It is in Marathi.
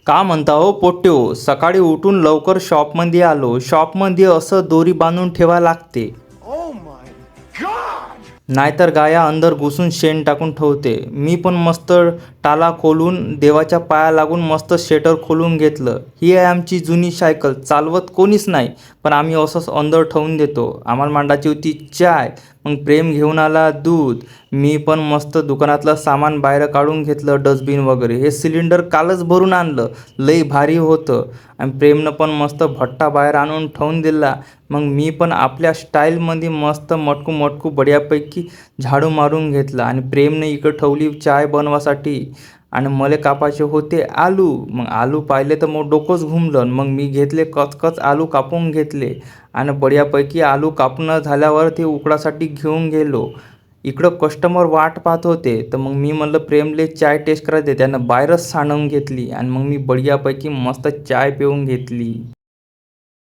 का म्हणता हो पोट्ट्यो, सकाळी उठून लवकर शॉपमध्ये आलो. शॉपमध्ये असं दोरी बांधून ठेवा लागते, Oh my god! नाहीतर गाया अंदर घुसून शेण टाकून ठेवते. मी पण मस्त टाला खोलून देवाच्या पाया लागून मस्त शेटर खोलून घेतलं. ही आहे आमची जुनी सायकल. चालवत कोणीच नाही, पण आम्ही असंच अंदर ठेवून देतो. आम्हाला मांडायची होती चाय, मग प्रेम घेऊन आला दूध. मी पण मस्त दुकानातलं सामान बाहेर काढून घेतलं, डस्टबिन वगैरे. हे सिलेंडर कालच भरून आणलं, लई भारी होतं. आणि प्रेमनं पण मस्त भट्टा बाहेर आणून ठेवून दिला. मग मी पण आपल्या स्टाईलमध्ये मस्त मटकू मटकू बढियापैकी झाडू मारून घेतला. आणि प्रेमने इकडं ठेवली चाय बनवासाठी. आणि मला कापायचे होते आलू. मग आलू पाहिले तर मग डोकंच घुमलं. मग मी घेतले कचकच आलू कापून घेतले. आणि बढियापैकी आलू कापणं झाल्यावर ते उकडासाठी घेऊन गेलो. इकडं कस्टमर वाट पाहत होते, तर मग मी म्हणलं प्रेमले चाय टेस्ट करायचे. त्यानं बाहेरच सांडून घेतली. आणि मग मी बढियापैकी मस्त चाय पिऊन घेतली.